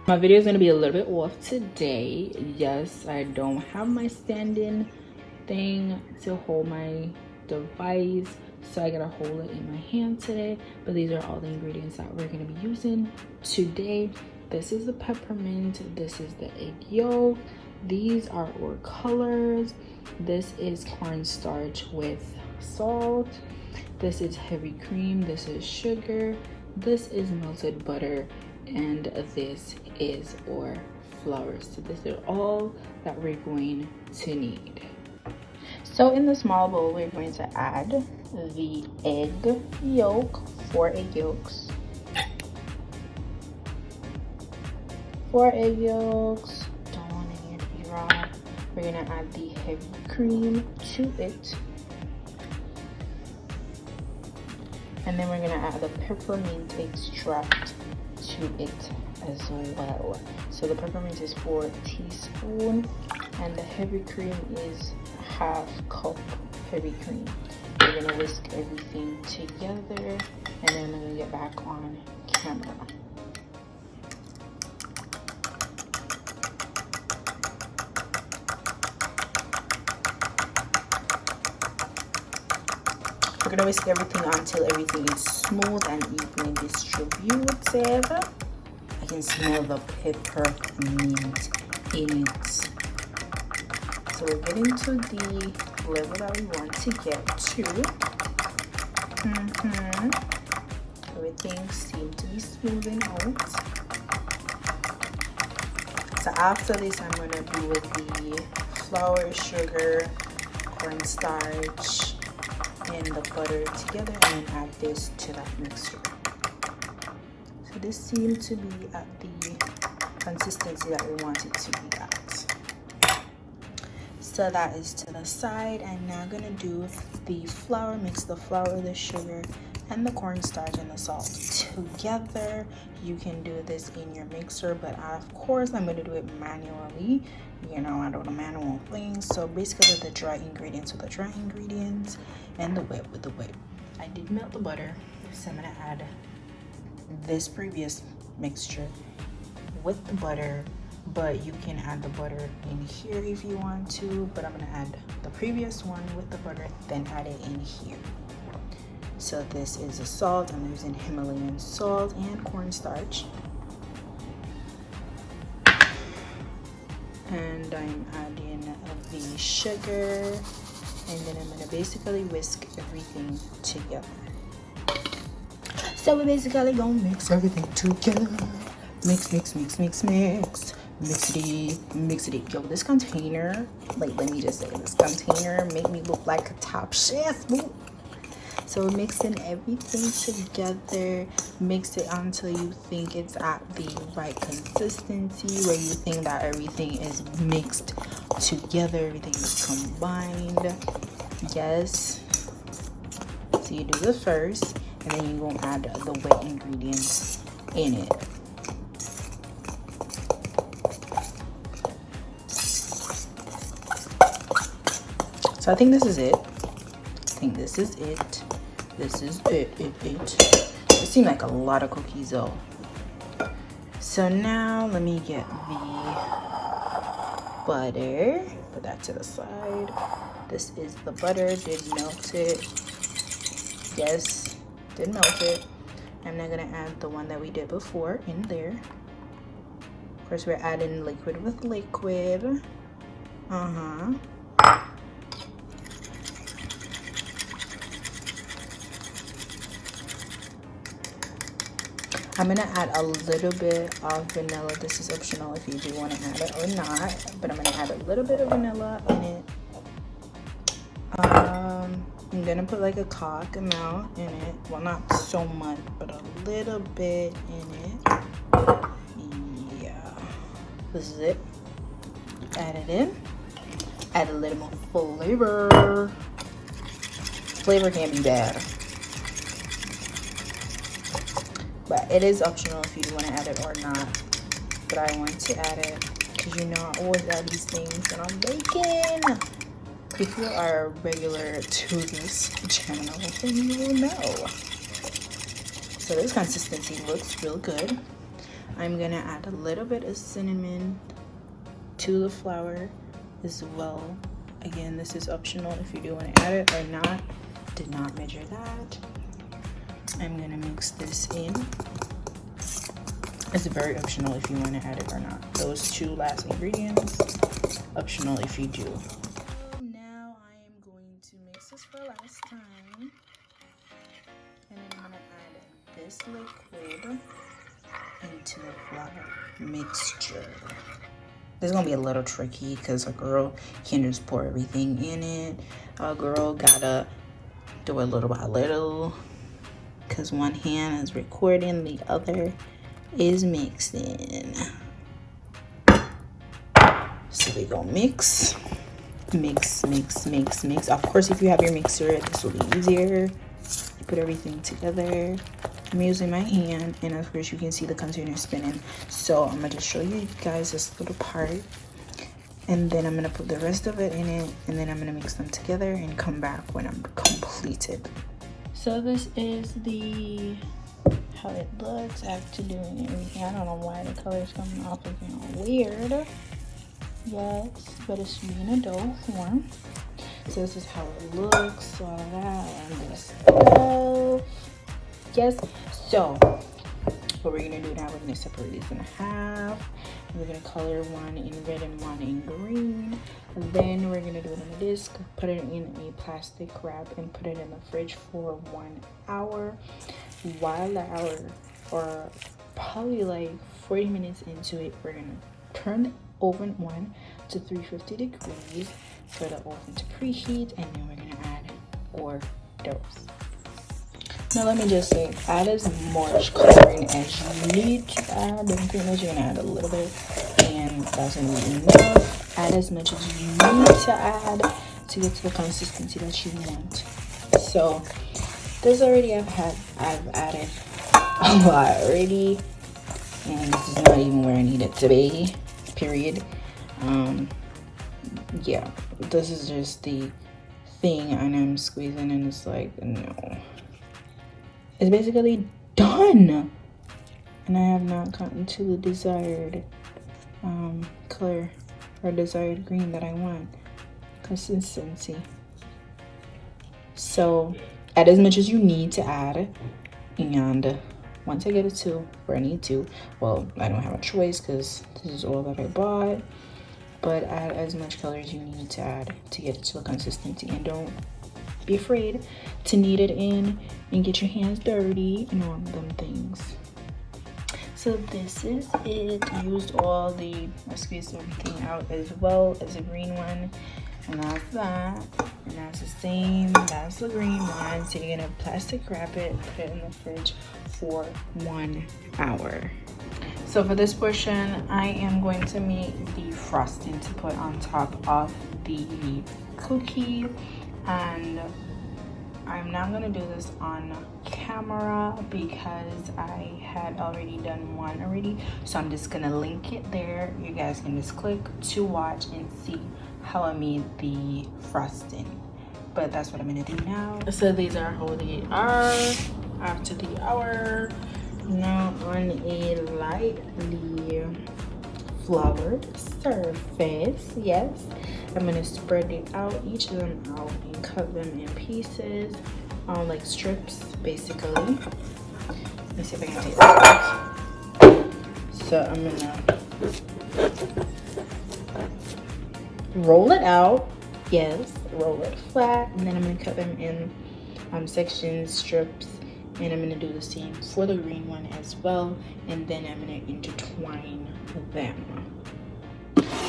My video is going to be a little bit off today. Yes, I don't have my standing thing to hold my device, so I gotta hold it in my hand today. But these are all the ingredients that we're going to be using today. This is the peppermint, this is the egg yolk, these are our colors, this is cornstarch with salt, this is heavy cream, this is sugar, this is melted butter, and this is our flour. So these are all that we're going to need. So in the small bowl, we're going to add the egg yolk, 4 egg yolks. 4 egg yolks, don't want any to be raw. We're gonna add the heavy cream to it. And then we're gonna add the peppermint extract to it as well. So the peppermint is 4 teaspoons and the heavy cream is half cup heavy cream. We're gonna whisk everything together and then I'm gonna get back on camera. We're gonna whisk everything until everything is smooth and evenly distributed. I can smell the peppermint in it. So we're getting to the level that we want to get to. Everything seems to be smoothing out. So after this, I'm gonna do with the flour, sugar, cornstarch, and the butter together and then add this to that mixture. So this seems to be at the consistency that we want it to be at. So that is to the side. I'm now gonna do the flour, mix the flour, the sugar, and the cornstarch and the salt together. You can do this in your mixer, but of course I'm gonna do it manually. You know, I do the manual thing. So basically the dry ingredients with the dry ingredients and the wet with the wet. I did melt the butter, so I'm gonna add this previous mixture with the butter, but you can add the butter in here if you want to, but I'm gonna add the previous one with the butter, then add it in here. So this is the salt. I'm using Himalayan salt and cornstarch. And I'm adding the sugar, and then I'm gonna basically whisk everything together. So we're basically gonna mix everything together. Mix, mix, mix, mix, mix. Mixity. Yo, this container, like, let me just say, this container made me look like a top chef. Boo. So mixing everything together, mix it until you think it's at the right consistency, where you think that everything is mixed together, everything is combined. Yes. So you do the first, and then you're gonna add the wet ingredients in it. So I think this is it. This is it. It seemed like a lot of cookies though. So now let me get the butter. Put that to the side. This is the butter. Did melt it. Yes, did melt it. I'm now gonna add the one that we did before in there. Of course, we're adding liquid with liquid. I'm gonna add a little bit of vanilla. This is optional if you do want to add it or not, but I'm gonna add a little bit of vanilla in it. I'm gonna put like a cock amount in it. Well, not so much, but a little bit in it. Yeah, this is it. Add it in. Add a little more flavor. Flavor can't be bad. But it is optional if you do want to add it or not. But I want to add it because you know I always add these things when I'm baking. If you are a regular to this channel, then you will know. So this consistency looks real good. I'm gonna add a little bit of cinnamon to the flour as well. Again, this is optional if you do want to add it or not. Did not measure that. I'm gonna mix this in. It's very optional if you want to add it or not. Those two last ingredients, optional if you do. Now I am going to mix this for last time. And then I'm gonna add this liquid into the flour mixture. This is gonna be a little tricky because a girl can't just pour everything in it. A girl gotta do it little by little because one hand is recording, the other is mixing. So we go mix. Of course, if you have your mixer, this will be easier. Put everything together. I'm using my hand, and of course you can see the container spinning. So I'm gonna just show you guys this little part, and then I'm gonna put the rest of it in it, and then I'm gonna mix them together and come back when I'm completed. So this is the how it looks after doing everything. I don't know why the color's coming off looking weird. Yes, but it's in a dough form. So this is how it looks, all that, and this stuff. Yes, so what we're gonna do now, we're gonna separate these in half. We're gonna color one in red and one in green. And then we're gonna do it in a disc, put it in a plastic wrap, and put it in the fridge for 1 hour. While the hour, or probably like 40 minutes into it, we're gonna turn the oven on to 350 degrees for the oven to preheat, and then we're gonna add hors d'oeuvres. Now let me just say, add as much coloring as you need to add. Don't pretty much you're gonna add a little bit, and that's gonna be enough. Add as much as you need to add to get to the consistency that you want. So this already I've added a lot already, and this is not even where I need it to be, period. Yeah, this is just the thing, and I'm squeezing, and it's like, no, it's basically done, and I have not gotten to the desired color or desired green that I want, consistency. So add as much as you need to add, and once I get it to where I need to, well, I don't have a choice because this is all that I bought, but add as much color as you need to add to get it to a consistency, and don't be afraid to knead it in and get your hands dirty and all of them things. So this is it. Used all the, I squeezed everything out as well as the green one, and that's that, and that's the same, that's the green one. So you're gonna plastic wrap it, put it in the fridge for 1 hour. So for this portion, I am going to make the frosting to put on top of the cookie, and I'm not gonna do this on camera because I had already done one already, so I'm just gonna link it there. You guys can just click to watch and see how I made the frosting, but that's what I'm gonna do now. So these are how they are after the hour. Now on a lightly floured surface, yes, I'm gonna spread it out, each of them out, and cut them in pieces, like strips basically. Let me see if I can take this. So I'm gonna roll it out, yes, roll it flat, and then I'm gonna cut them in sections, strips, and I'm gonna do the same for the green one as well, and then I'm gonna intertwine them.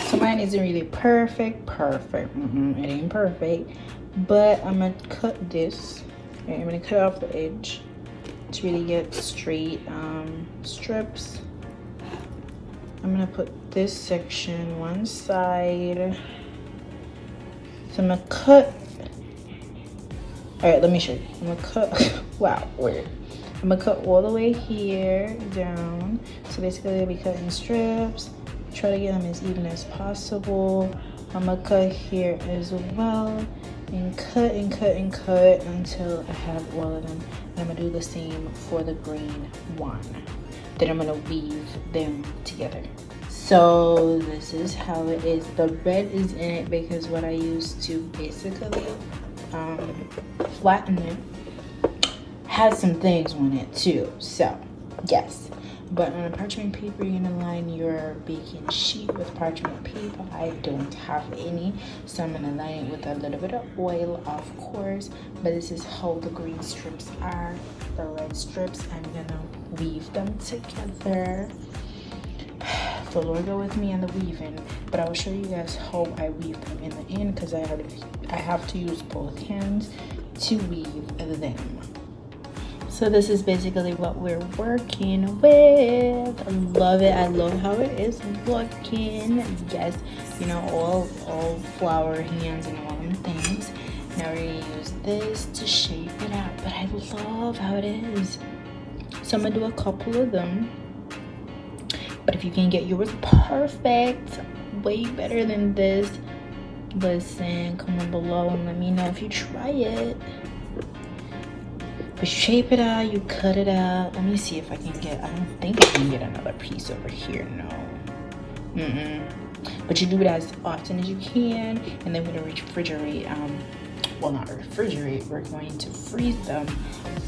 So mine isn't really perfect. It ain't perfect, but I'm gonna cut this. Okay, I'm gonna cut off the edge to really get straight strips. I'm gonna put this section one side. So I'm gonna cut. All right, let me show you. I'm gonna cut. Wow, weird. I'm gonna cut all the way here down. So basically, I'll be cutting strips. Try to get them as even as possible. I'm gonna cut here as well, and cut and cut and cut until I have all of them. And I'm gonna do the same for the green one. Then I'm gonna weave them together. So this is how it is. The red is in it because what I used to basically flatten it has some things on it too. So yes. But on a parchment paper, you're gonna line your baking sheet with parchment paper. I don't have any, so I'm gonna line it with a little bit of oil, of course. But this is how the green strips are. The red strips, I'm gonna weave them together. So Lord, go with me in the weaving. But I will show you guys how I weave them in the end, because I have to use both hands to weave them. So this is basically what we're working with. I love it. I love how it is looking. Yes, you know, all flower hands and all them things. Now we're gonna use this to shape it out. But I love how it is. So I'm gonna do a couple of them. But if you can get yours perfect, way better than this, listen, comment below and let me know if you try it. But shape it out, you cut it out. Let me see if I can get, I don't think I can get another piece over here, no. But you do it as often as you can, and then we're gonna refrigerate, well, not refrigerate, we're going to freeze them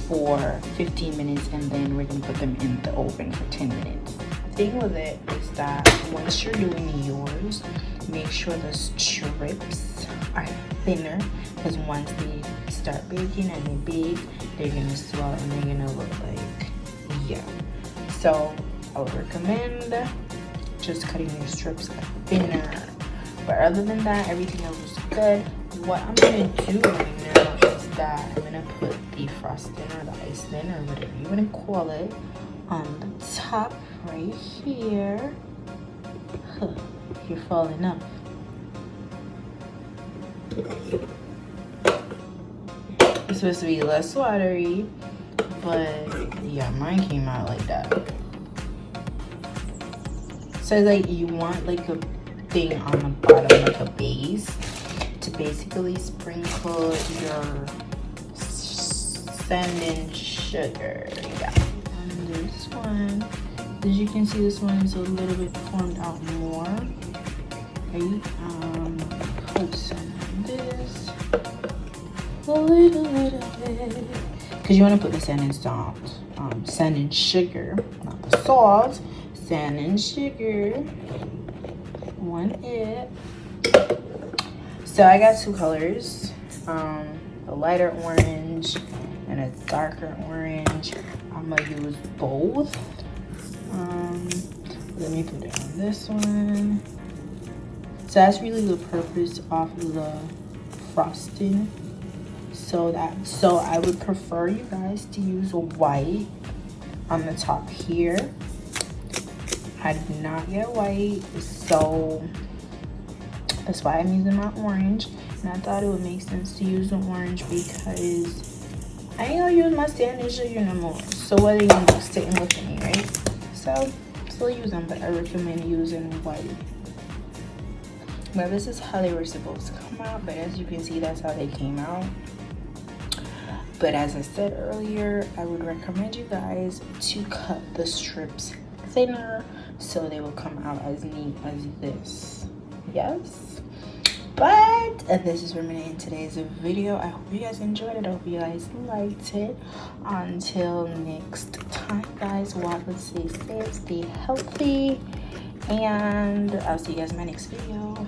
for 15 minutes, and then we're gonna put them in the oven for 10 minutes. The thing with it is that once you're doing yours, make sure the strips are thinner, because once they start baking and they bake, they're gonna swell and they're gonna look like, yeah. So I would recommend just cutting your strips thinner. But other than that, everything else is good. What I'm gonna do right now is that I'm gonna put the frosting or the icing or whatever you wanna call it on the top right here. You're falling up. It's supposed to be less watery, but yeah, mine came out like that. So like you want like a thing on the bottom, like a base, to basically sprinkle your sand and sugar. Yeah. And this one, as you can see, this one is a little bit formed out more. Right? Put some of this. A little bit, because you want to put the sand and salt, sand and sugar, not the salt, sand and sugar. Want it. So I got two colors, a lighter orange and a darker orange. I'm gonna use both. Let me put it on this one. So that's really the purpose of the frosting. So I would prefer you guys to use a white on the top here. I did not get white, so that's why I'm using my orange. And I thought it would make sense to use an orange because I ain't gonna use my sand and sugar no more. So what are you gonna do, sitting with me, right? So still use them, but I recommend using white. But this is how they were supposed to come out, but as you can see, that's how they came out. But as I said earlier, I would recommend you guys to cut the strips thinner so they will come out as neat as this. Yes. But this is where I'm gonna end today's video. I hope you guys enjoyed it. I hope you guys liked it. Until next time, guys, walk and stay safe, stay healthy, and I'll see you guys in my next video.